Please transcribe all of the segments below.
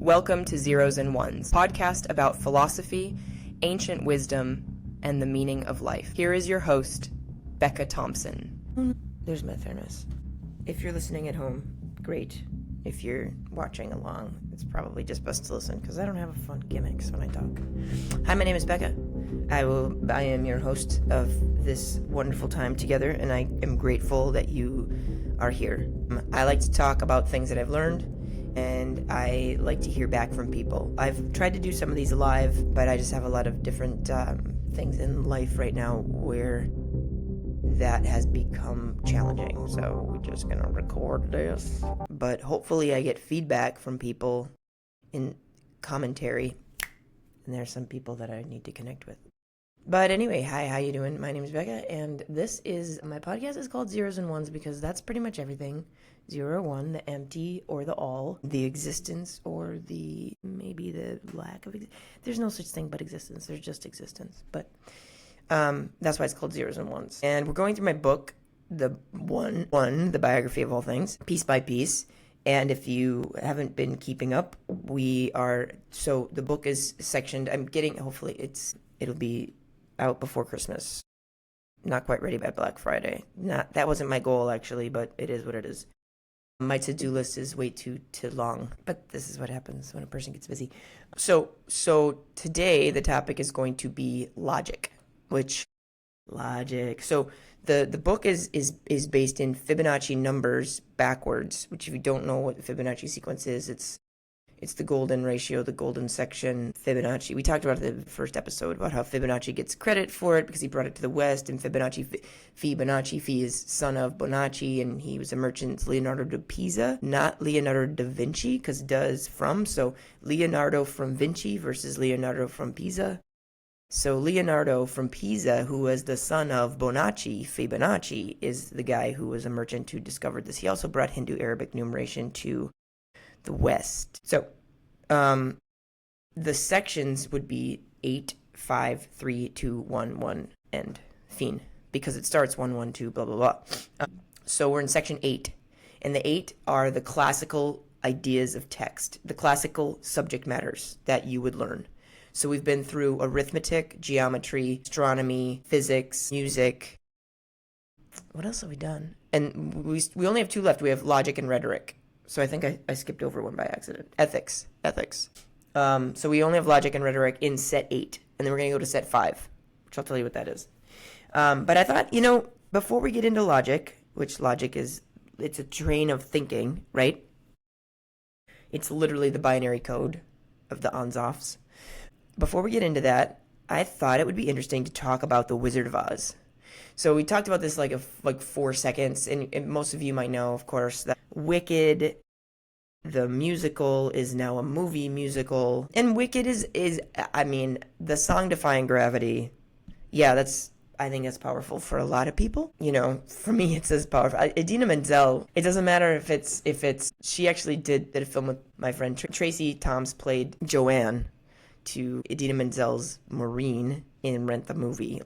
Welcome to Zeros and Ones, podcast about philosophy, ancient wisdom, and the meaning of life. Here is your host, Becka Thompson. There's my thermos. If you're listening at home, great. If you're watching along, it's probably just best to listen because I don't have a fun gimmicks when I talk. Hi, my name is Becca. I am your host of this wonderful time together, and I am grateful that you are here. I like to talk about things that I've learned, and I like to hear back from people. I've tried to do some of these live, but I just have a lot of different things in life right now where that has become challenging. So we're just gonna record this. But hopefully I get feedback from people in commentary, and there are some people that I need to connect with. But anyway, hi, how you doing? My name is Becca, and this is, my podcast is called Zeros and Ones because that's pretty much everything. 0 or 1, the empty or the all, the existence or the, maybe the lack of, there's no such thing but existence, there's just existence. But that's why it's called Zeros and Ones. And we're going through my book, the biography of all things, piece by piece. And if you haven't been keeping up, so the book is sectioned. Hopefully it'll be out before Christmas. Not quite ready by Black Friday. That wasn't my goal actually, but it is what it is. My to-do list is way too long, but this is what happens when a person gets busy. So today the topic is going to be logic. So the book is based in Fibonacci numbers backwards, which if you don't know what the Fibonacci sequence is, it's the golden ratio, the golden section, Fibonacci. We talked about it in the first episode about how Fibonacci gets credit for it because he brought it to the West, and Fibonacci is son of Bonacci, and he was a merchant, Leonardo da Pisa, not Leonardo da Vinci, because does from, so Leonardo from Vinci versus Leonardo from Pisa. So Leonardo from Pisa, who was the son of Bonacci, Fibonacci, is the guy who was a merchant who discovered this. He also brought Hindu-Arabic numeration to the West. So the sections would be 8, 5, 3, 2, 1, 1, and fiend, because it starts 1, 1, 2, blah, blah, blah. So we're in section 8, and the 8 are the classical ideas of text, the classical subject matters that you would learn. So we've been through arithmetic, geometry, astronomy, physics, music. What else have we done? And we only have 2 left. We have logic and rhetoric. So I think I skipped over one by accident. Ethics. So we only have logic and rhetoric in set 8. And then we're going to go to set 5, which I'll tell you what that is. But I thought, before we get into logic, which logic is, it's a train of thinking, right? It's literally the binary code of the ons-offs. Before we get into that, I thought it would be interesting to talk about the Wizard of Oz. So we talked about this like 4 seconds, and most of you might know, of course, that Wicked, the musical, is now a movie musical. And Wicked is the song Defying Gravity. Yeah, I think that's powerful for a lot of people. For me, it's as powerful. Idina Menzel, it doesn't matter if it's, she actually did a film with my friend Tracy Toms, played Joanne to Idina Menzel's Maureen in Rent the movie,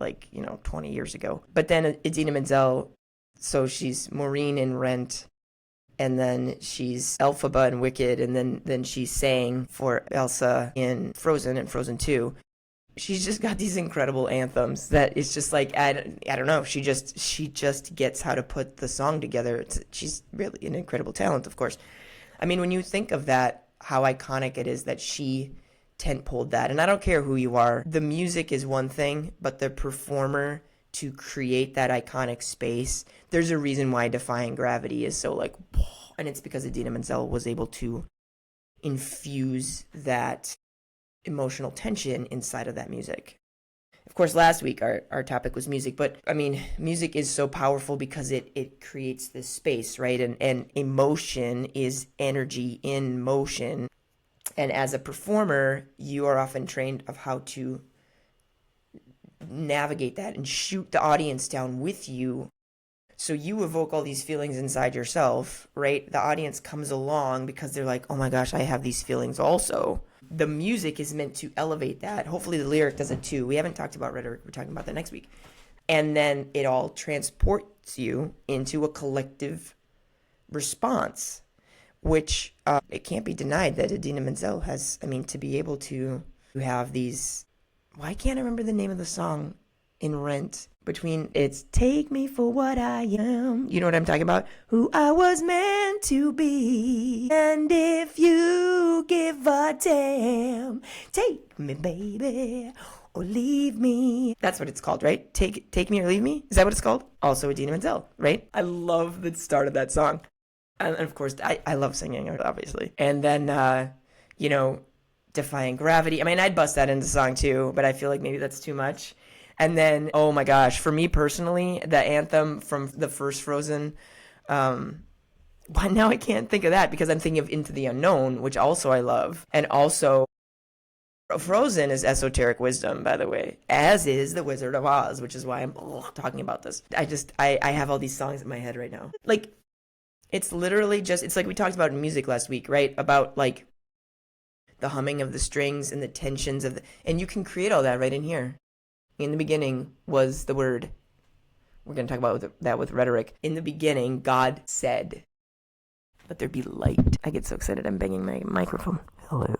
20 years ago. But then Idina Menzel, so she's Maureen in Rent, and then she's Elphaba in Wicked, and then she's sang for Elsa in Frozen and Frozen 2. She's just got these incredible anthems that it's just like, I don't know, she just gets how to put the song together. She's really an incredible talent, of course. I mean, when you think of that, how iconic it is that she tent-poled that. And I don't care who you are. The music is one thing, but the performer to create that iconic space, there's a reason why Defying Gravity is so and it's because Idina Menzel was able to infuse that emotional tension inside of that music. Of course, last week our topic was music, but music is so powerful because it creates this space, right? And emotion is energy in motion. And as a performer, you are often trained of how to navigate that and shoot the audience down with you. So you evoke all these feelings inside yourself, right? The audience comes along because they're like, oh my gosh, I have these feelings also. The music is meant to elevate that. Hopefully the lyric does it too. We haven't talked about rhetoric. We're talking about that next week. And then it all transports you into a collective response. which it can't be denied that Idina Menzel has, I mean, to be able to have these, why can't I remember the name of the song in Rent? Between it's take me for what I am, you know what I'm talking about? Who I was meant to be. And if you give a damn, take me, baby, or leave me. That's what it's called, right? Take me or leave me? Is that what it's called? Also Idina Menzel, right? I love the start of that song. And of course, I love singing, obviously. And then, you know, Defying Gravity. I mean, I'd bust that into song too, but I feel like maybe that's too much. And then, oh my gosh, for me personally, the anthem from the first Frozen, but now I can't think of that because I'm thinking of Into the Unknown, which also I love. And also, Frozen is esoteric wisdom, by the way, as is The Wizard of Oz, which is why I'm talking about this. I have all these songs in my head right now. Like, it's literally just, it's like we talked about in music last week, right? About like the humming of the strings and the tensions of the, and you can create all that right in here. In the beginning was the word. We're going to talk about that with rhetoric. In the beginning, God said, let there be light. I get so excited. I'm banging my microphone. Hello.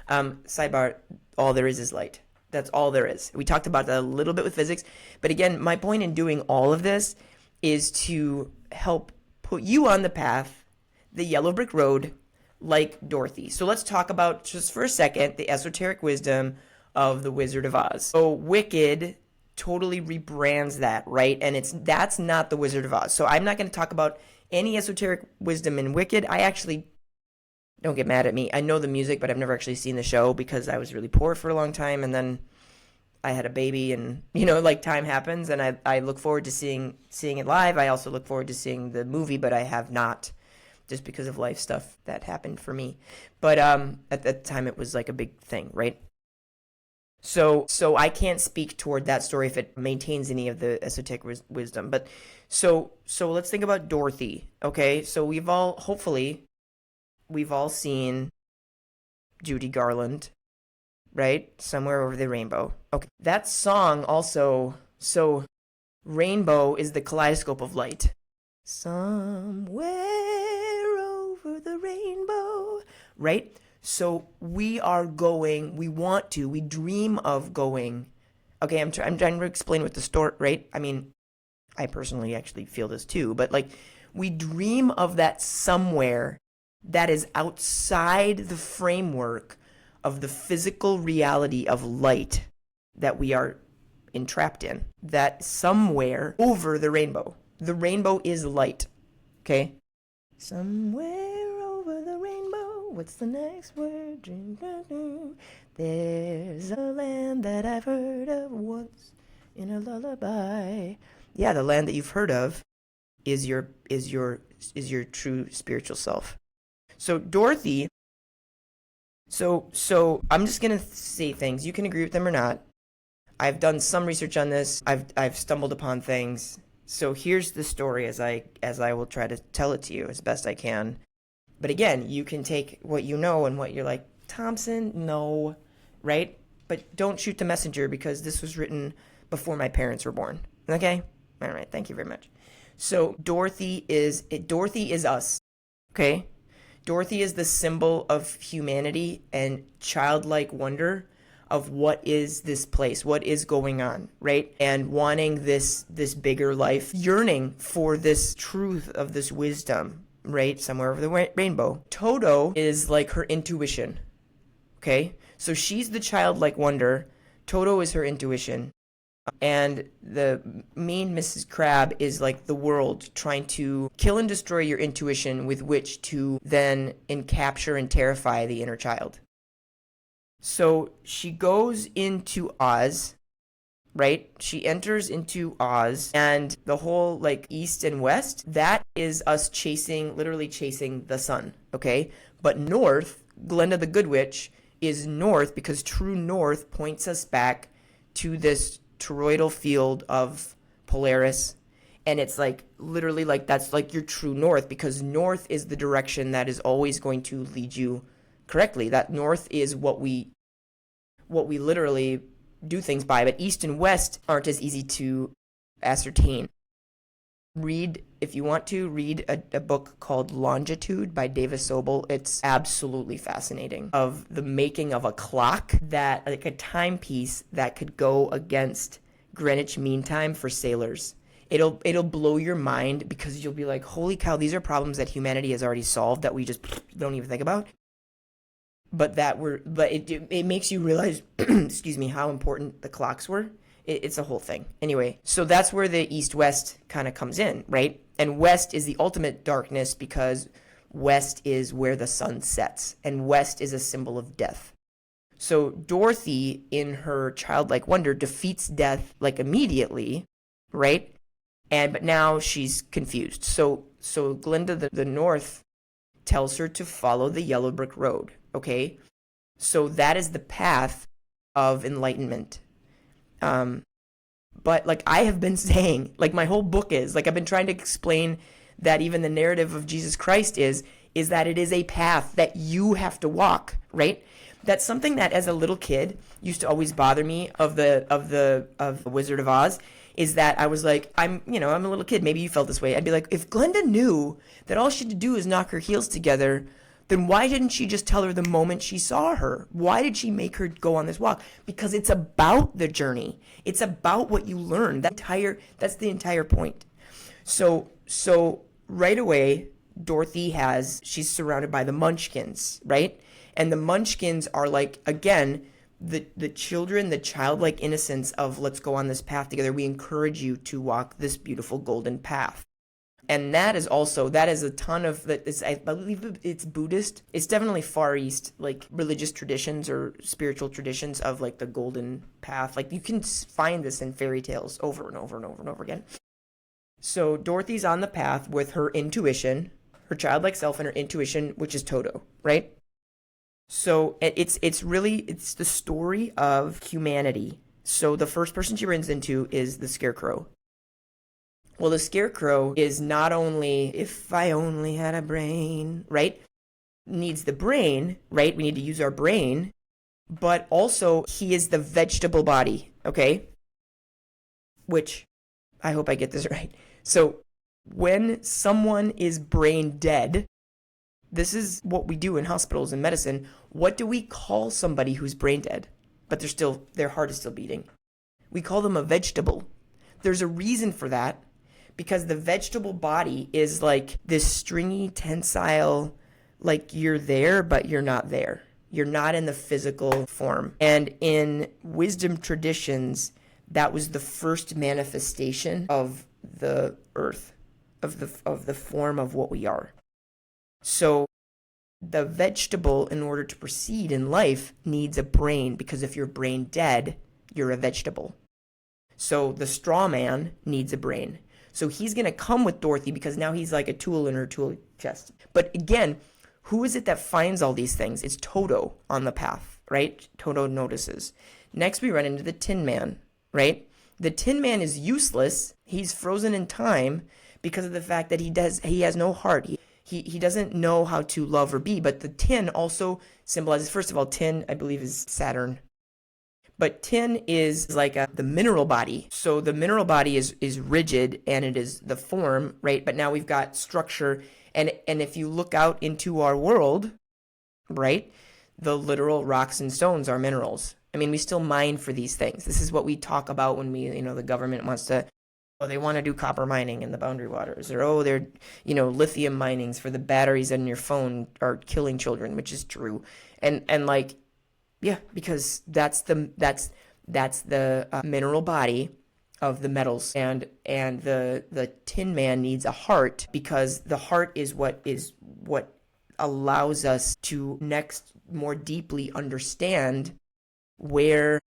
Sidebar, all there is light. That's all there is. We talked about that a little bit with physics. But again, my point in doing all of this is to help put you on the path, the yellow brick road, like Dorothy. So let's talk about, just for a second, the esoteric wisdom of the Wizard of Oz. So Wicked totally rebrands that, right? And that's not the Wizard of Oz. So I'm not going to talk about any esoteric wisdom in Wicked. I actually, don't get mad at me, I know the music, but I've never actually seen the show because I was really poor for a long time, and then I had a baby, and you know, like time happens, and I look forward to seeing it live. I also look forward to seeing the movie, but I have not, just because of life stuff that happened for me. But at that time it was like a big thing, right? So I can't speak toward that story if it maintains any of the esoteric wisdom. But so let's think about Dorothy, okay? So we've all seen Judy Garland, right? Somewhere Over the Rainbow. Okay. That song also, so rainbow is the kaleidoscope of light. Somewhere over the rainbow, right? So we dream of going. Okay, I'm trying to explain what the story, right? I mean, I personally actually feel this too, but like we dream of that somewhere that is outside the framework of the physical reality of light that we are entrapped in. That somewhere over the rainbow. The rainbow is light, okay? Somewhere over the rainbow, what's the next word? There's a land that I've heard of once in a lullaby. Yeah, the land that you've heard of is your true spiritual self. So Dorothy, so I'm just gonna say things. You can agree with them or not. I've done some research on this. I've stumbled upon things. So here's the story as I will try to tell it to you as best I can. But again, you can take what you know and what you're like, Thompson, no, right? But don't shoot the messenger because this was written before my parents were born. Okay? All right, thank you very much. So Dorothy is us, okay? Dorothy is the symbol of humanity and childlike wonder of what is this place, what is going on, right? And wanting this bigger life, yearning for this truth of this wisdom, right? Somewhere over the rainbow. Toto is like her intuition, okay? So she's the childlike wonder. Toto is her intuition. And the mean Mrs. Crab is like the world trying to kill and destroy your intuition with which to then encapture and terrify the inner child. So she goes into Oz, right? She enters into Oz, and the whole like east and west, that is us literally chasing the sun, okay? But north, Glenda the Good Witch, is north because true north points us back to this toroidal field of Polaris. And it's like literally like that's like your true north because north is the direction that is always going to lead you correctly. That north is what we literally do things by, but east and west aren't as easy to ascertain. Read, if you want to, read a book called Longitude by Davis Sobel. It's absolutely fascinating, of the making of a clock, that like a timepiece that could go against Greenwich Mean Time for sailors. It'll blow your mind, because you'll be like, holy cow, these are problems that humanity has already solved that we just don't even think about. But it makes you realize, excuse me, how important the clocks were. It's a whole thing. Anyway, so that's where the east-west kind of comes in, right? And west is the ultimate darkness, because west is where the sun sets, and west is a symbol of death. So Dorothy, in her childlike wonder, defeats death like immediately, right? But now she's confused. So Glinda, the North, tells her to follow the yellow brick road, okay? So that is the path of enlightenment. But like I have been saying, like my whole book is, like I've been trying to explain that even the narrative of Jesus Christ is that it is a path that you have to walk, right? That's something that as a little kid used to always bother me of the Wizard of Oz, is that I was like, I'm a little kid, maybe you felt this way. I'd be like, if Glinda knew that all she had to do is knock her heels together, then why didn't she just tell her the moment she saw her? Why did she make her go on this walk? Because it's about the journey. It's about what you learn. That's the entire point. So right away, Dorothy she's surrounded by the Munchkins, right? And the Munchkins are like, again, the children, the childlike innocence of, let's go on this path together. We encourage you to walk this beautiful golden path. And that is a ton of that. I believe it's Buddhist. It's definitely Far East, like religious traditions or spiritual traditions of like the golden path. Like you can find this in fairy tales over and over and over and over again. So Dorothy's on the path with her intuition, her childlike self, and her intuition, which is Toto, right? So it's the story of humanity. So the first person she runs into is the Scarecrow. Well, the Scarecrow is not only, if I only had a brain, right? Needs the brain, right? We need to use our brain. But also, he is the vegetable body, okay? Which, I hope I get this right. So, when someone is brain dead, this is what we do in hospitals and medicine. What do we call somebody who's brain dead, but their heart is still beating? We call them a vegetable. There's a reason for that. Because the vegetable body is like this stringy, tensile, like you're there, but you're not there. You're not in the physical form. And in wisdom traditions, that was the first manifestation of the earth, of the form of what we are. So the vegetable, in order to proceed in life, needs a brain, because if you're brain dead, you're a vegetable. So the straw man needs a brain. So he's going to come with Dorothy because now he's like a tool in her tool chest. But again, who is it that finds all these things? It's Toto on the path, right? Toto notices. Next, we run into the Tin Man, right? The Tin Man is useless. He's frozen in time because of the fact that he has no heart. He doesn't know how to love or be. But the tin also symbolizes, first of all, tin, I believe, is Saturn. But tin is like the mineral body. So the mineral body is rigid, and it is the form, right? But now we've got structure. And if you look out into our world, right, the literal rocks and stones are minerals. I mean, we still mine for these things. This is what we talk about when the government wants to, they want to do copper mining in the boundary waters, or they're, lithium minings for the batteries in your phone are killing children, which is true. And like, yeah, because that's the mineral body of the metals, and the Tin Man needs a heart, because the heart is what allows us to next more deeply understand where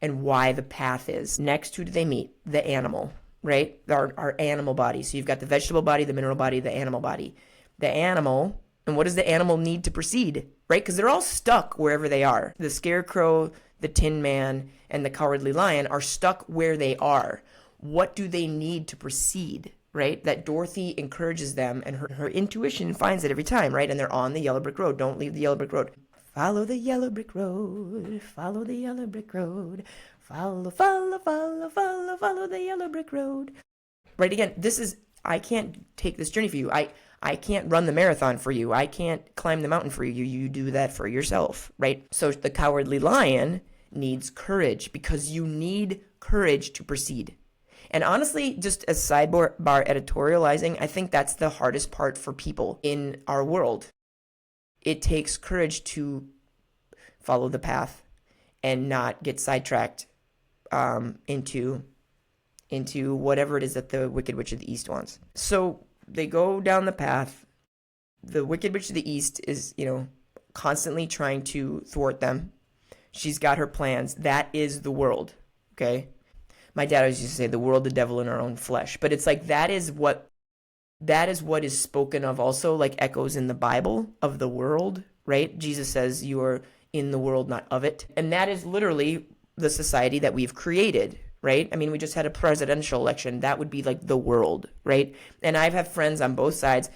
and why the path is. Next, who do they meet? The animal, right? Our animal body. So you've got the vegetable body, the mineral body, the animal body. The animal, and what does the animal need to proceed? Right? Because they're all stuck wherever they are. The Scarecrow, the Tin Man, and the Cowardly Lion are stuck where they are. What do they need to proceed? Right? That Dorothy encourages them, and her intuition finds it every time, right? And they're on the yellow brick road. Don't leave the yellow brick road. Follow the yellow brick road. Follow the yellow brick road. Follow the yellow brick road. Right? Again, this is I can't take this journey for you. I can't run the marathon for you. I can't climb the mountain for you. You do that for yourself, right? So the cowardly lion needs courage, because you need courage to proceed. And honestly, just as sidebar editorializing, I think that's the hardest part for people in our world. It takes courage to follow the path and not get sidetracked into whatever it is that the Wicked Witch of the East wants. So they go down the path. The Wicked Witch of the East is, constantly trying to thwart them. She's got her plans. That is the world, okay? My dad always used to say, the world, the devil, in our own flesh. But it's like that is what is spoken of also, like echoes in the Bible of the world, right? Jesus says, you are in the world, not of it. And that is literally the society that we've created, right? I mean, we just had a presidential election. That would be like the world, right? And I've had friends on both sides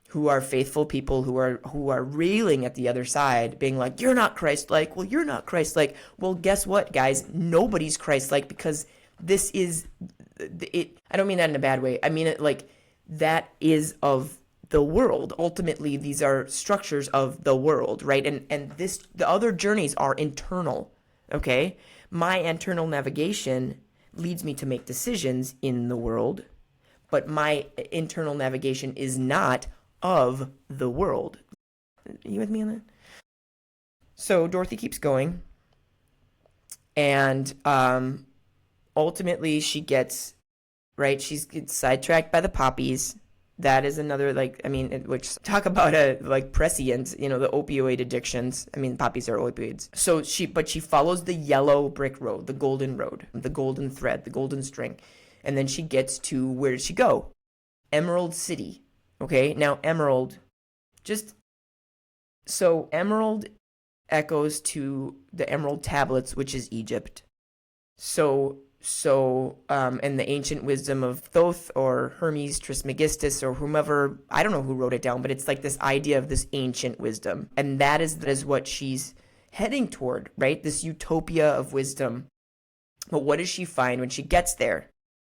who are faithful people who are railing at the other side, being like, you're not Christ-like. Well, you're not Christ-like. Well, guess what, guys? Nobody's Christ-like, because this is it. I don't mean that in a bad way. I mean it like that is of the world. Ultimately, these are structures of the world, right? And the other journeys are internal, okay? My internal navigation leads me to make decisions in the world, but my internal navigation is not of the world. Are you with me on that? So Dorothy keeps going, and ultimately she gets, right, she's sidetracked by the poppies. That is another, which talk about a, prescient, the opioid addictions. I mean, poppies are opioids. So she follows the yellow brick road, the golden road, the golden thread, the golden string. And then she gets to, where does she go? Emerald City. Okay, now Emerald, Emerald echoes to the Emerald Tablets, which is Egypt. So, and the ancient wisdom of Thoth or Hermes Trismegistus or whomever, I don't know who wrote it down, but it's like this idea of this ancient wisdom. And that is what she's heading toward, right? This utopia of wisdom. But what does she find when she gets there?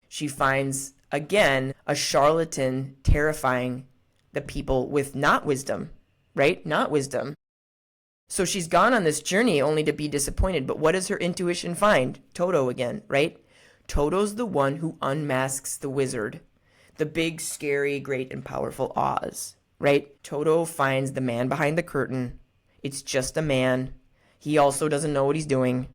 She finds, again, a charlatan terrifying the people with not wisdom, right? Not wisdom. So she's gone on this journey only to be disappointed. But what does her intuition find? Toto again, right? Toto's the one who unmasks the wizard. The big, scary, great, and powerful Oz, right? Toto finds the man behind the curtain. It's just a man. He also doesn't know what he's doing.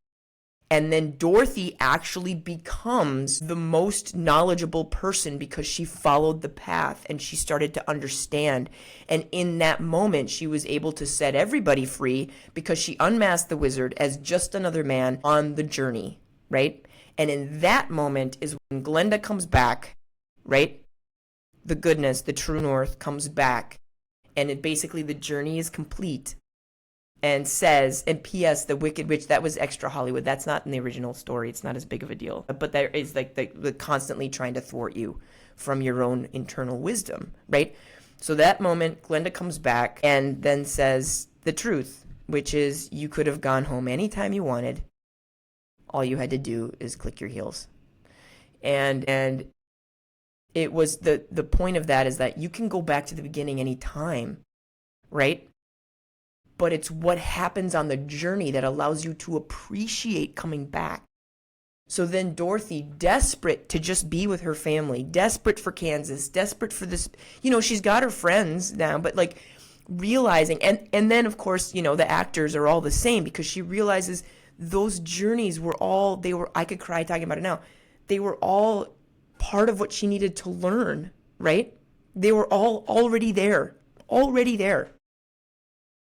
And then Dorothy actually becomes the most knowledgeable person because she followed the path and she started to understand. And in that moment, she was able to set everybody free because she unmasked the wizard as just another man on the journey, right? And in that moment is when Glenda comes back, right? The goodness, the true north comes back. And basically the journey is complete. And says, and P.S., the Wicked Witch, that was extra Hollywood. That's not in the original story. It's not as big of a deal. But there is the constantly trying to thwart you from your own internal wisdom, right? So that moment, Glenda comes back and then says the truth, which is you could have gone home anytime you wanted. All you had to do is click your heels. And it was the point of that is that you can go back to the beginning anytime, right? But it's what happens on the journey that allows you to appreciate coming back. So then Dorothy, desperate to just be with her family, desperate for Kansas, desperate for this, she's got her friends now, but realizing, and then of course, the actors are all the same because she realizes those journeys were all, I could cry talking about it now, they were all part of what she needed to learn, right? They were all already there.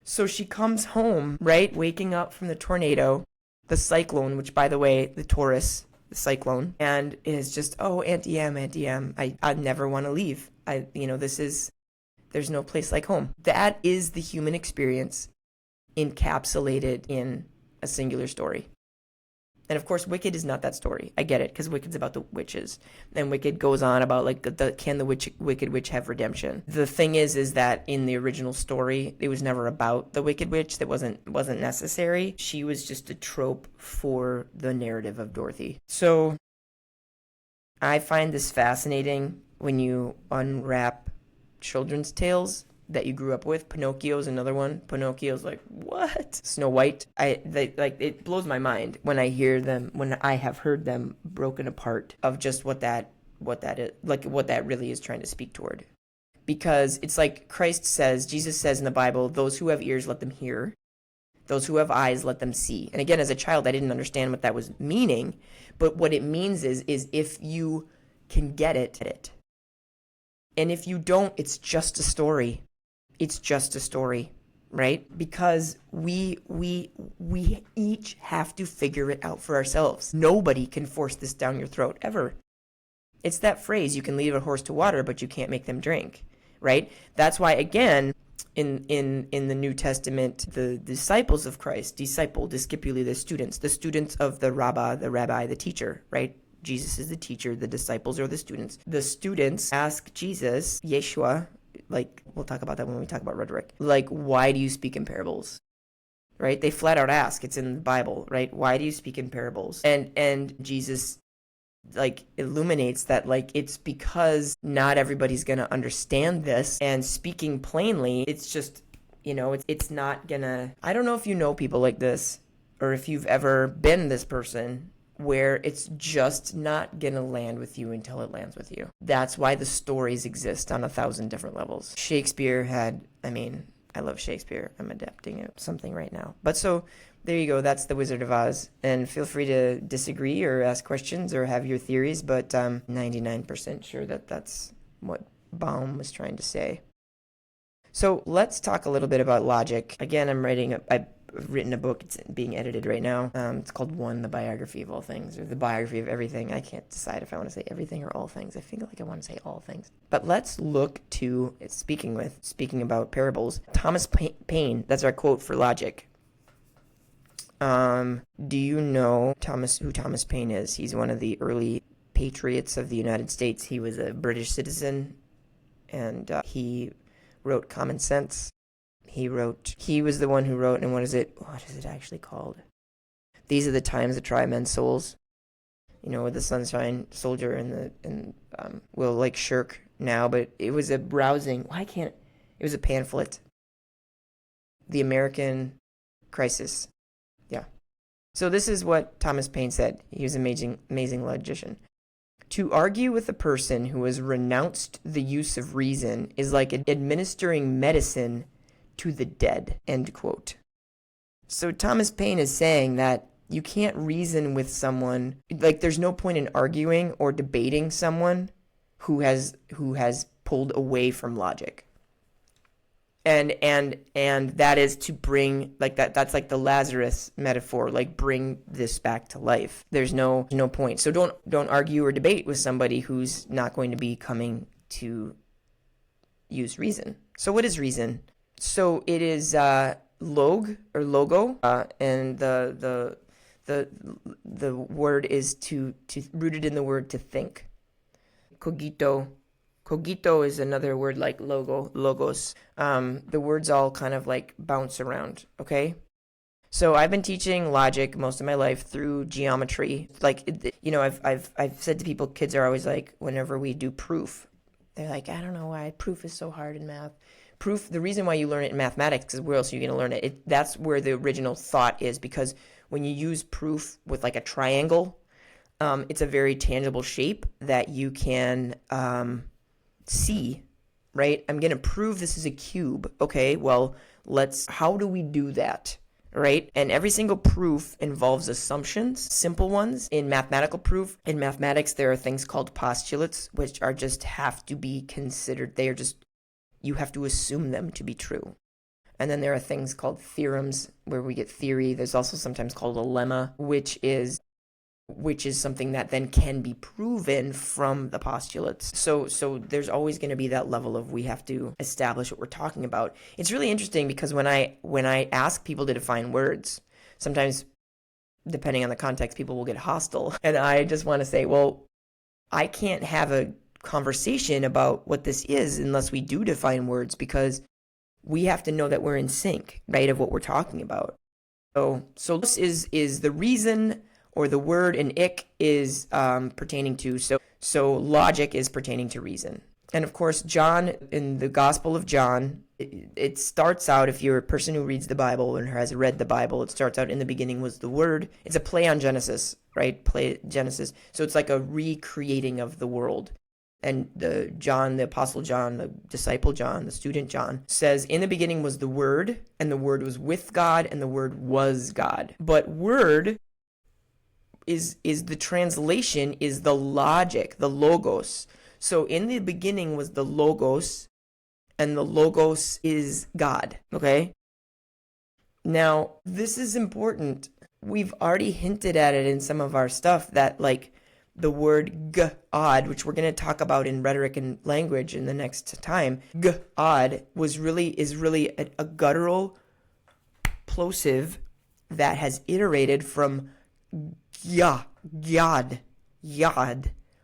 So she comes home, right, waking up from the tornado, the cyclone, which, by the way, the Taurus, the cyclone, and is just, oh, Auntie M, I never want to leave. There's no place like home. That is the human experience encapsulated in a singular story. And of course, Wicked is not that story. I get it, because Wicked's about the witches. And Wicked goes on about, can the Wicked Witch have redemption? The thing is that in the original story, it was never about the Wicked Witch. That wasn't necessary. She was just a trope for the narrative of Dorothy. So I find this fascinating when you unwrap children's tales that you grew up with. Pinocchio's another one. Pinocchio's like, what? Snow White. It blows my mind when I hear them, when I have heard them broken apart of just what that is, like what that really is trying to speak toward. Because it's like Jesus says in the Bible, those who have ears, let them hear. Those who have eyes, let them see. And again, as a child, I didn't understand what that was meaning. But what it means is if you can get it. And if you don't, it's just a story. It's just a story, right? Because we each have to figure it out for ourselves. Nobody can force this down your throat, ever. It's that phrase, you can lead a horse to water, but you can't make them drink, right? That's why, again, in the New Testament, the disciples of Christ, discipuli, the students of the rabbi, the teacher, right? Jesus is the teacher, the disciples are the students. The students ask Jesus, Yeshua, like, we'll talk about that when we talk about rhetoric, like, why do you speak in parables? Right? They flat out ask, it's in the Bible, right? Why do you speak in parables? And Jesus, like, illuminates that, like, it's because not everybody's going to understand this, and speaking plainly, it's just, it's not gonna, I don't know if you know people like this, or if you've ever been this person, where it's just not gonna land with you until it lands with you. That's why the stories exist on 1,000 different levels. Shakespeare had, I love Shakespeare. I'm adapting something right now. But so, there you go. That's The Wizard of Oz. And feel free to disagree or ask questions or have your theories, but I'm 99% sure that that's what Baum was trying to say. So let's talk a little bit about logic. Again, I've written a book. It's being edited right now. It's called One, the Biography of All Things, or the Biography of Everything. I can't decide if I want to say everything or all things. I feel like I want to say all things. But let's look to, speaking about parables, Thomas Paine. That's our quote for logic. Do you know who Thomas Paine is? He's one of the early patriots of the United States. He was a British citizen, and he wrote Common Sense. He was the one who wrote, and what is it actually called? These Are the Times That Try Men's Souls. With the Sunshine Soldier and will like shirk now, but it was a rousing, it was a pamphlet. The American Crisis. Yeah. So this is what Thomas Paine said. He was an amazing logician. To argue with a person who has renounced the use of reason is like administering medicine to the dead, end quote. So Thomas Paine is saying that you can't reason with someone, like there's no point in arguing or debating someone who has pulled away from logic. And that is to bring, like that's like the Lazarus metaphor, like bring this back to life. There's no point. So don't argue or debate with somebody who's not going to be coming to use reason. So what is reason? So it is log or logo, and the word is to rooted in the word to think. Cogito is another word like logos. The words all kind of like bounce around. Okay. So I've been teaching logic most of my life through geometry. Like I've said to people, kids are always like, whenever we do proof, they're like, I don't know why proof is so hard in math. Proof, the reason why you learn it in mathematics is where else are you going to learn it? That's where the original thought is, because when you use proof with like a triangle, it's a very tangible shape that you can see, right? I'm going to prove this is a cube. Okay, well, how do we do that, right? And every single proof involves assumptions, simple ones. In mathematical proof, in mathematics, there are things called postulates, which are just have to be considered. They are just, you have to assume them to be true. And then there are things called theorems, where we get theory. There's also sometimes called a lemma, which is something that then can be proven from the postulates. So there's always going to be that level of, we have to establish what we're talking about. It's really interesting because when I ask people to define words, sometimes depending on the context, people will get hostile. And I just want to say, well, I can't have a conversation about what this is unless we do define words, because we have to know that we're in sync, right, of what we're talking about. So this is the reason or the word in ik is pertaining to, so logic is pertaining to reason. And of course, John, in the Gospel of John, it starts out, if you're a person who reads the Bible and has read the Bible, it starts out, in the beginning was the Word. It's a play on Genesis, right? Play Genesis. So it's like a recreating of the world. And the Apostle John, the disciple John, the student John, says, in the beginning was the Word, and the Word was with God, and the Word was God. But Word is the translation, is the logic, the logos. So in the beginning was the Logos, and the Logos is God, okay? Now, this is important. We've already hinted at it in some of our stuff that, like, the word God, which we're going to talk about in rhetoric and language in the next time, God is really a guttural plosive that has iterated from Yad,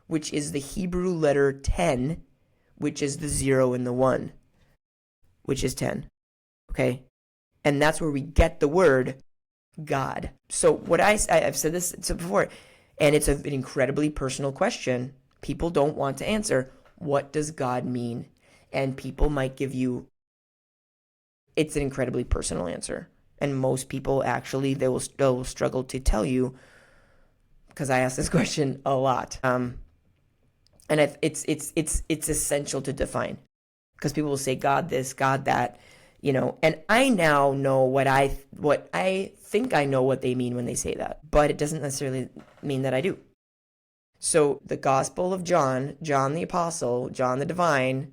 which is the Hebrew letter 10, which is the 0 and the 1, which is 10, okay? And that's where we get the word God. So what I've said this before, and it's an incredibly personal question. People don't want to answer, what does God mean? And people might give you, it's an incredibly personal answer. And most people actually, they will struggle to tell you, because I ask this question a lot. And it's essential to define, because people will say God this, God that, and I now know what I think I know what they mean when they say that, but it doesn't necessarily mean that I do. So the Gospel of John the Apostle, John the Divine,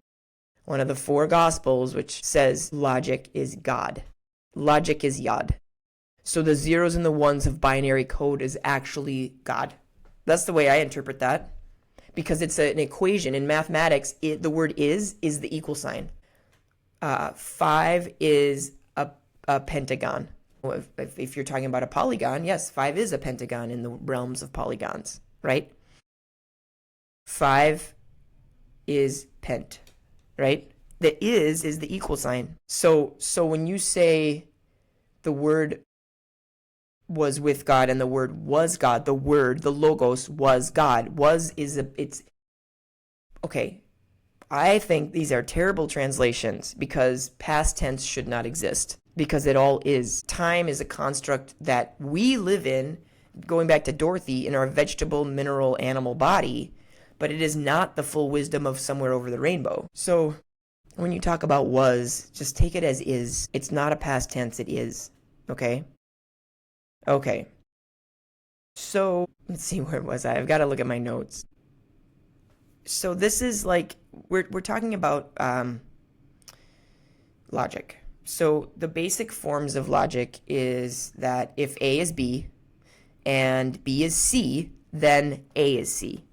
one of the 4 Gospels, which says logic is God. Logic is Yad. So the 0s and the 1s of binary code is actually God. That's the way I interpret that, because it's an equation. In mathematics, the word is the equal sign. 5 is a pentagon. If you're talking about a polygon, yes, 5 is a pentagon in the realms of polygons, right? 5 is pent, right? The is the equal sign. So when you say the word was with God and the word was God, the word, the logos was God. It's okay. I think these are terrible translations, because past tense should not exist, because it all is. Time is a construct that we live in, going back to Dorothy, in our vegetable, mineral, animal body, but it is not the full wisdom of somewhere over the rainbow. So when you talk about was, just take it as is. It's not a past tense, it is. Okay? Okay. So let's see, where was I? I've got to look at my notes. So this is like, we're talking about logic. So the basic forms of logic is that if A is B and B is C, then A is C.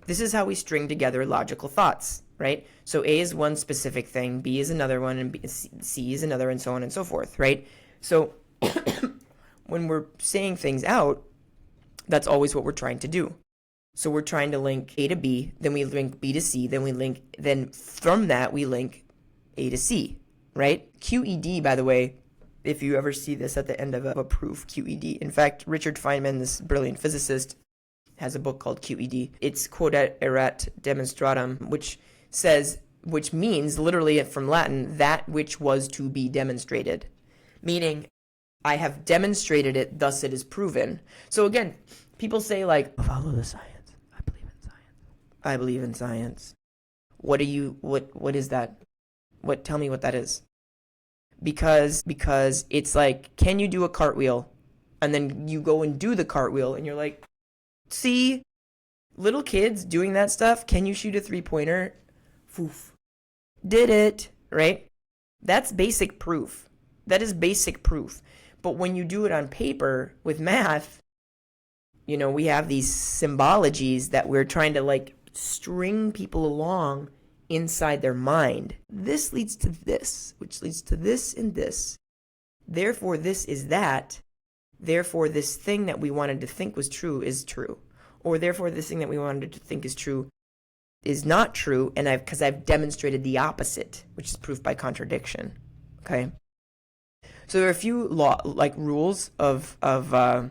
This is how we string together logical thoughts, right? So A is one specific thing, B is another one, and C is another, and so on and so forth, right? So when we're saying things out, that's always what we're trying to do. So we're trying to link A to B, then we link B to C, then from that we link A to C, right? QED, by the way, if you ever see this at the end of a proof, QED. In fact, Richard Feynman, this brilliant physicist, has a book called QED. It's quod erat demonstratum, which means literally from Latin, that which was to be demonstrated. Meaning, I have demonstrated it, thus it is proven. So again, people say like, follow the science. I believe in science. I believe in science. What is that? Tell me what that is. Because it's like, can you do a cartwheel? And then you go and do the cartwheel and you're like, see, little kids doing that stuff, can you shoot a 3-pointer? Foof. Did it, right? That's basic proof. That is basic proof. But when you do it on paper with math, we have these symbologies that we're trying to like string people along inside their mind. This leads to this, which leads to this and this. Therefore, this is that. Therefore, this thing that we wanted to think was true is true. Or therefore, this thing that we wanted to think is true is not true, and because I've demonstrated the opposite, which is proof by contradiction. Okay? So there are a few rules of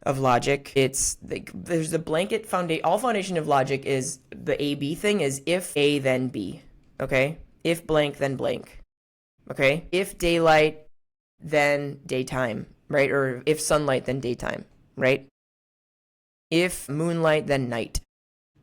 logic. It's there's a blanket foundation. All foundation of logic is the A-B thing is if A then B. Okay? If blank then blank. Okay? If daylight then daytime, right? Or if sunlight then daytime, right? If moonlight then night.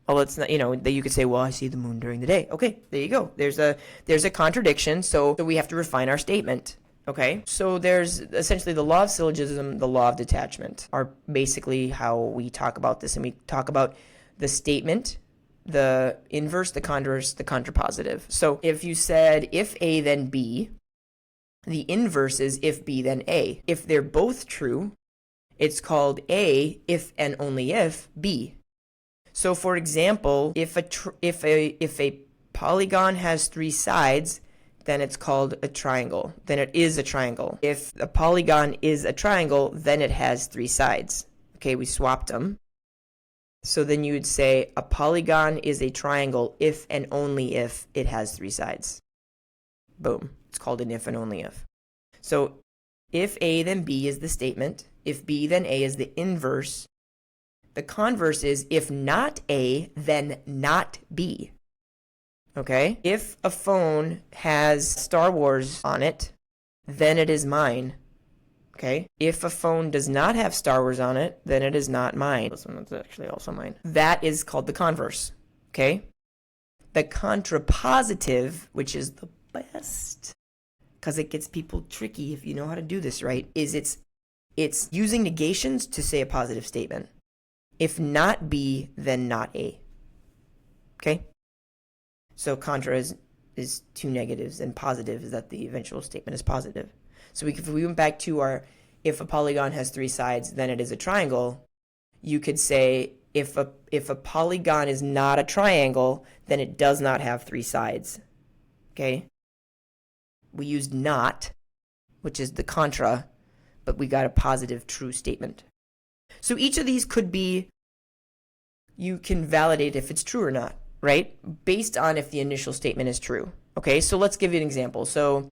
Well, it's not, that you could say, well, I see the moon during the day. Okay, there you go. There's a contradiction, so we have to refine our statement. Okay, so there's essentially the law of syllogism, the law of detachment are basically how we talk about this, and we talk about the statement, the inverse, the converse, the contrapositive. So if you said if A then B, the inverse is if B then A. If they're both true, it's called A if and only if B. So for example, if a polygon has 3 sides, then it's called a triangle. Then it is a triangle. If a polygon is a triangle, then it has 3 sides. Okay, we swapped them. So then you would say a polygon is a triangle if and only if it has 3 sides. Boom. It's called an if and only if. So if A then B is the statement, if B then A is the inverse, the converse is if not A, then not B. Okay? If a phone has Star Wars on it, then it is mine. Okay? If a phone does not have Star Wars on it, then it is not mine. This one's actually also mine. That is called the converse. Okay? The contrapositive, which is the best, because it gets people tricky if you know how to do this right, is it's using negations to say a positive statement. If not B, then not A. Okay? So contra is 2 negatives, and positive is that the eventual statement is positive. So if we went back to our, if a polygon has 3 sides, then it is a triangle, you could say if a polygon is not a triangle, then it does not have 3 sides. Okay? We used not, which is the contra, but we got a positive true statement. So each of these could be, you can validate if it's true or not, right? Based on if the initial statement is true. Okay, so let's give you an example. So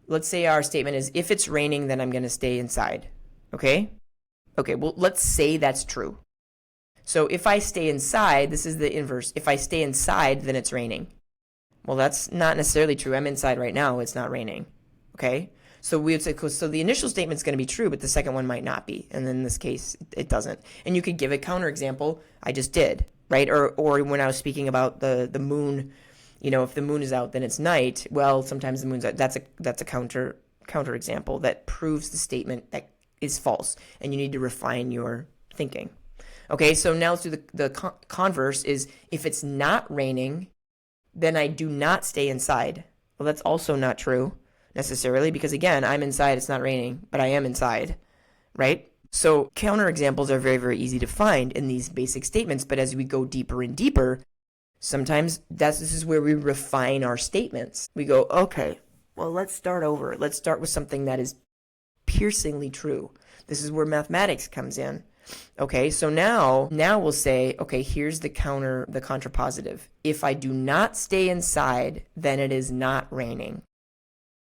let's say our statement is, if it's raining, then I'm going to stay inside. Okay? Okay, well, let's say that's true. So if I stay inside, this is the inverse. If I stay inside, then it's raining. Well, that's not necessarily true. I'm inside right now. It's not raining. Okay? So we would say, so the initial statement's going to be true, but the second one might not be. And in this case, it doesn't. And you could give a counterexample. I just did, right? Or when I was speaking about the moon, if the moon is out, then it's night. Well, sometimes the moon's out. That's a counterexample that proves the statement that is false. And you need to refine your thinking. Okay, so now let's do the converse is, if it's not raining, then I do not stay inside. Well, that's also not true necessarily, because again, I'm inside, it's not raining, but I am inside, right? So counterexamples are very, very easy to find in these basic statements, but as we go deeper and deeper, sometimes this is where we refine our statements. We go, okay, well, let's start over. Let's start with something that is piercingly true. This is where mathematics comes in. Okay, so now we'll say, okay, here's the contrapositive. If I do not stay inside, then it is not raining.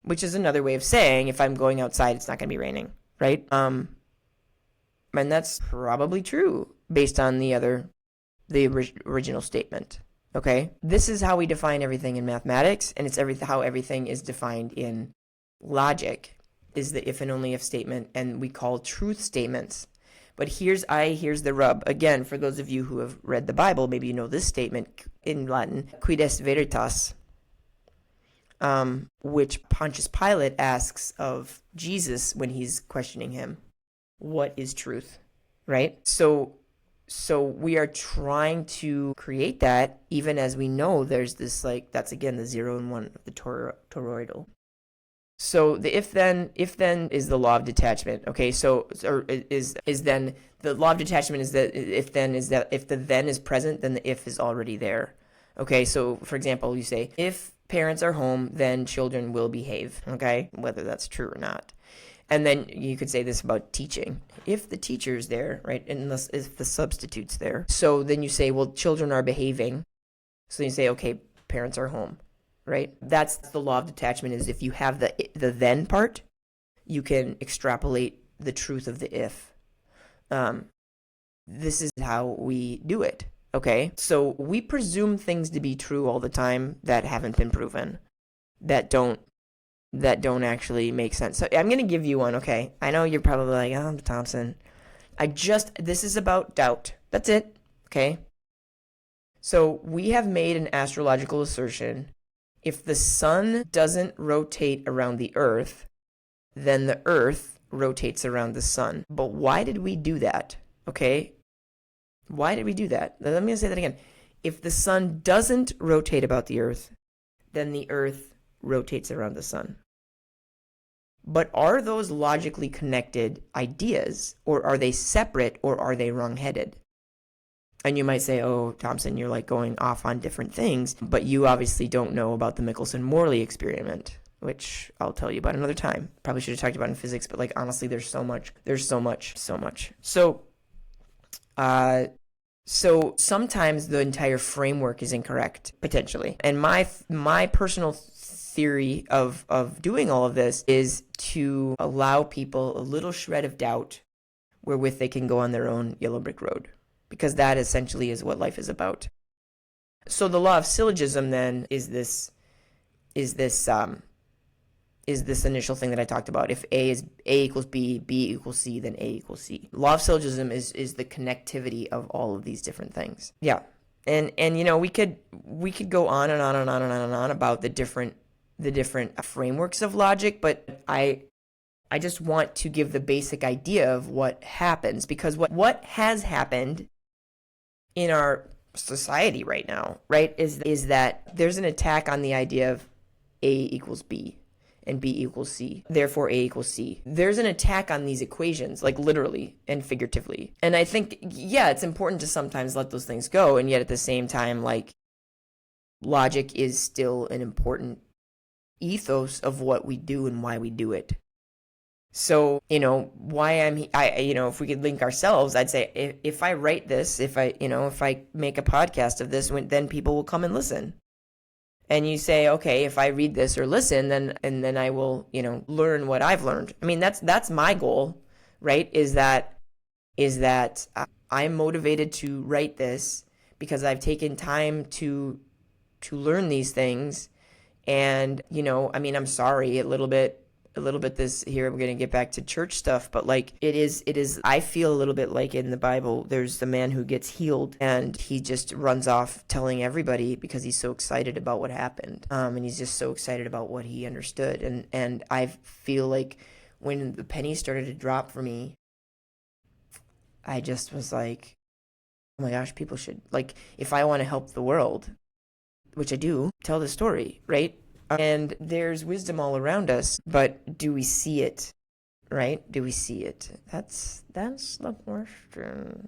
Which is another way of saying, if I'm going outside, it's not going to be raining, right? And that's probably true based on the original statement. Okay, this is how we define everything in mathematics, and it's how everything is defined in logic, is the if and only if statement, and we call truth statements. But here's the rub. Again, for those of you who have read the Bible, maybe you know this statement in Latin, quid est veritas, which Pontius Pilate asks of Jesus when he's questioning him. What is truth? Right? So we are trying to create that, even as we know there's this, that's again the 0 and 1 of the toroidal. So the if then is the law of detachment. Okay, is then the law of detachment is that if the then is present, then the if is already there. Okay, so for example, you say, if parents are home, then children will behave. Okay, whether that's true or not. And then you could say this about teaching. If the teacher's there, right, and if the substitute's there, so then you say, well, children are behaving. So you say, okay, parents are home. Right? That's the law of detachment, is if you have the then part, you can extrapolate the truth of the if. This is how we do it, okay? So we presume things to be true all the time that haven't been proven, that don't actually make sense. So I'm going to give you one, okay? I know you're probably like, oh, Thompson. This is about doubt. That's it, okay? So we have made an astrological assertion. If the sun doesn't rotate around the earth, then the earth rotates around the sun. But why did we do that? Okay? Why did we do that? Let me say that again. If the sun doesn't rotate about the earth, then the earth rotates around the sun. But are those logically connected ideas, or are they separate, or are they wrong-headed? And you might say, oh, Thompson, you're like going off on different things, but you obviously don't know about the Michelson-Morley experiment, which I'll tell you about another time. Probably should have talked about in physics, but like honestly, there's so much. So sometimes the entire framework is incorrect, potentially. And my personal theory of doing all of this is to allow people a little shred of doubt wherewith they can go on their own yellow brick road, because that essentially is what life is about. So the law of syllogism then is this initial thing that I talked about. If A equals B, B equals C, then A equals C. Law of syllogism is the connectivity of all of these different things. Yeah. And you know, we could go on and on and on and on and on about the different frameworks of logic, but I just want to give the basic idea of what happens, because what has happened in our society right now, right, is that there's an attack on the idea of A equals B and B equals C, therefore A equals C. There's an attack on these equations, like literally and figuratively. And I think, yeah, it's important to sometimes let those things go, and yet at the same time, like, logic is still an important ethos of what we do and why we do it. So, you know, if we could link ourselves, I'd say if I write this, if I make a podcast of this, then people will come and listen. And you say, okay, if I read this or listen, then I will, learn what I've learned. I mean, that's my goal, right? Is that I'm motivated to write this because I've taken time to learn these things. And, I'm sorry, a little bit this here, we're going to get back to church stuff, but like it is, I feel a little bit like in the Bible, there's the man who gets healed and he just runs off telling everybody because he's so excited about what happened. And he's just so excited about what he understood. And I feel like when the penny started to drop for me, I just was like, oh my gosh, people should, like, if I want to help the world, which I do, tell the story, right? And there's wisdom all around us, but do we see it, right? Do we see it? That's the question,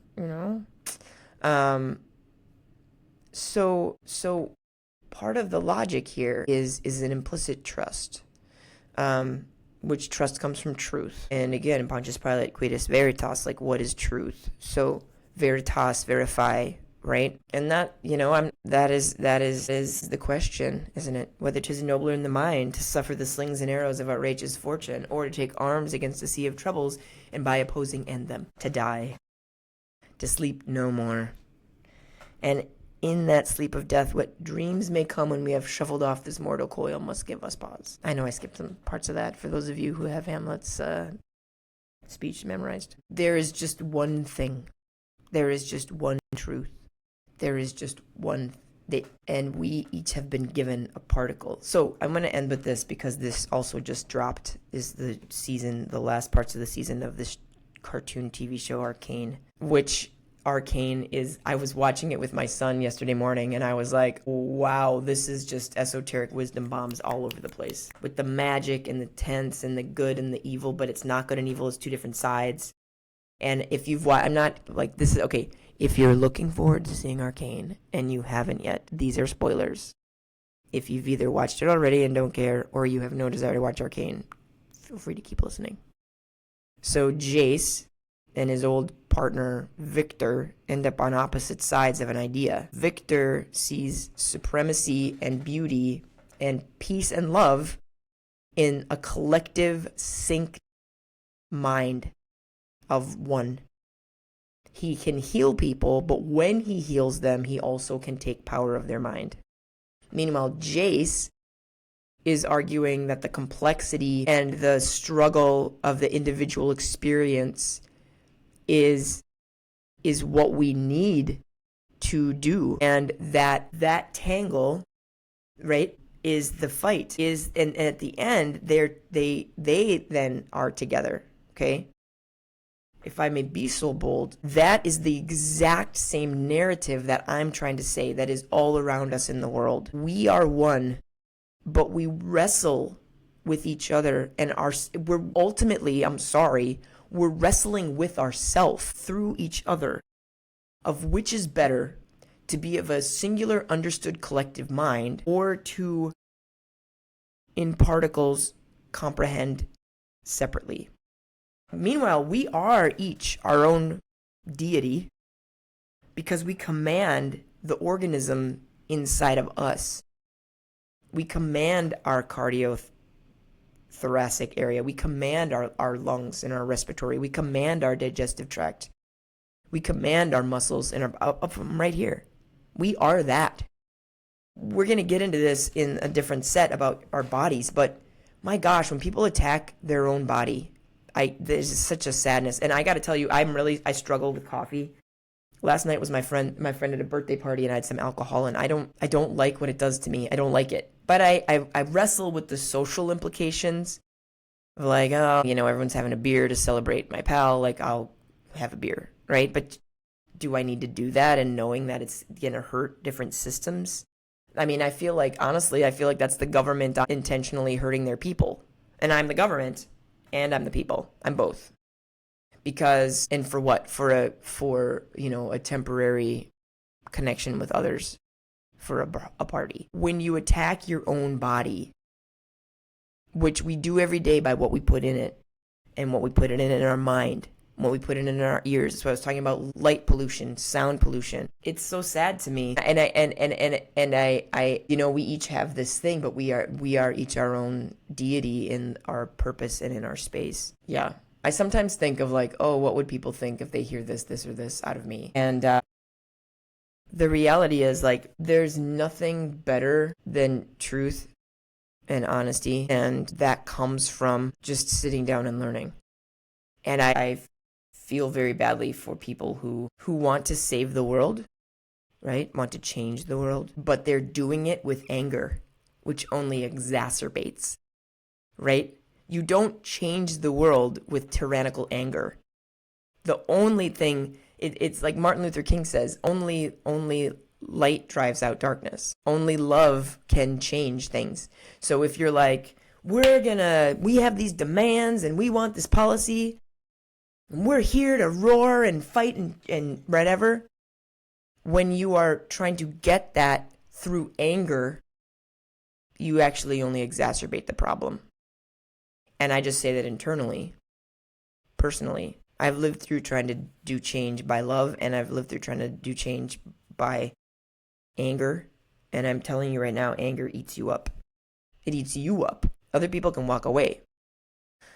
So part of the logic here is an implicit trust, which trust comes from truth. And again, Pontius Pilate, quidus veritas, like what is truth? So veritas, verify, right? And that, that is the question, isn't it? Whether 'tis nobler in the mind to suffer the slings and arrows of outrageous fortune, or to take arms against a sea of troubles, and by opposing end them, to die, to sleep no more. And in that sleep of death, what dreams may come when we have shuffled off this mortal coil must give us pause. I know I skipped some parts of that for those of you who have Hamlet's speech memorized. There is just one thing. There is just one truth. There is just one thing, and we each have been given a particle. So I'm going to end with this because this also just dropped, is the last parts of the season of this cartoon TV show Arcane, which Arcane is, I was watching it with my son yesterday morning, and I was like, wow, this is just esoteric wisdom bombs all over the place, with the magic and the tense and the good and the evil, but it's not good and evil, it's two different sides. And if you've watched, I'm not like, this is okay. If you're looking forward to seeing Arcane and you haven't yet, these are spoilers. If you've either watched it already and don't care, or you have no desire to watch Arcane, feel free to keep listening. So Jace and his old partner, Victor, end up on opposite sides of an idea. Victor sees supremacy and beauty and peace and love in a collective, synced mind of one. He can heal people, but when he heals them, he also can take power of their mind. Meanwhile, Jace is arguing that the complexity and the struggle of the individual experience is what we need to do, and that tangle, right, is the fight, and at the end they then are together. Okay, if I may be so bold, that is the exact same narrative that I'm trying to say that is all around us in the world. We are one, but we wrestle with each other, and we're ultimately, we're wrestling with ourself through each other, of which is better, to be of a singular understood collective mind, or to, in particles, comprehend separately. Meanwhile, we are each our own deity, because we command the organism inside of us. We command our cardiothoracic area. We command our lungs and our respiratory. We command our digestive tract. We command our muscles and up from right here. We are that. We're going to get into this in a different set about our bodies, but my gosh, when people attack their own body, there's such a sadness. And I got to tell you, I struggle with coffee. Last night was my friend at a birthday party, and I had some alcohol, and I don't like what it does to me. I don't like it. But I wrestle with the social implications of, like, oh, everyone's having a beer to celebrate my pal, like, I'll have a beer, right? But do I need to do that, and knowing that it's going to hurt different systems? I mean, honestly, I feel like that's the government intentionally hurting their people. And I'm the government, and I'm the people. I'm both. Because, and for what? For a temporary connection with others, for a party. When you attack your own body, which we do every day by what we put in it, and what we put in our mind, what we put in our ears. That's what I was talking about: light pollution, sound pollution. It's so sad to me. And I we each have this thing, but we are each our own deity in our purpose and in our space. Yeah. I sometimes think of, like, oh, what would people think if they hear this or this out of me? And the reality is, like, there's nothing better than truth and honesty, and that comes from just sitting down and learning. And I feel very badly for people who want to save the world, right? Want to change the world, but they're doing it with anger, which only exacerbates, right? You don't change the world with tyrannical anger. The only thing, it's like Martin Luther King says, only light drives out darkness. Only love can change things. So if you're like, we have these demands and we want this policy, and we're here to roar and fight and whatever, when you are trying to get that through anger, you actually only exacerbate the problem. And I just say that internally, personally. I've lived through trying to do change by love, and I've lived through trying to do change by anger. And I'm telling you right now, anger eats you up. It eats you up. Other people can walk away.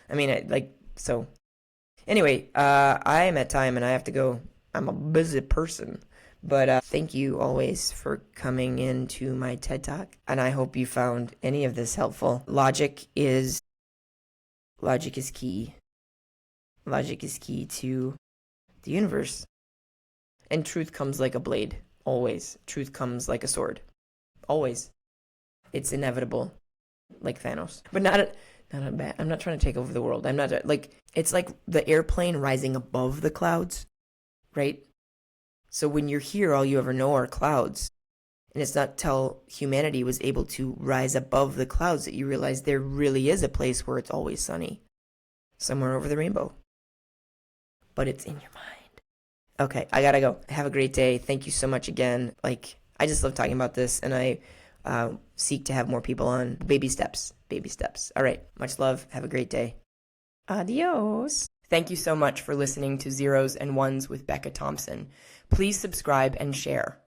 I mean, Anyway, I am at time, and I have to go. I'm a busy person. But thank you always for coming into my TED Talk, and I hope you found any of this helpful. Logic is key. Logic is key to the universe. And truth comes like a blade, always. Truth comes like a sword, always. It's inevitable, like Thanos. But not bad. I'm not trying to take over the world. I'm not, it's like the airplane rising above the clouds, right? So when you're here, all you ever know are clouds. And it's not till humanity was able to rise above the clouds that you realize there really is a place where it's always sunny. Somewhere over the rainbow. But it's in your mind. Okay, I gotta go. Have a great day. Thank you so much again. I just love talking about this, and I seek to have more people on. Baby steps. Baby steps. All right, much love. Have a great day. Adios. Thank you so much for listening to Zeros and Ones with Becka Thompson. Please subscribe and share.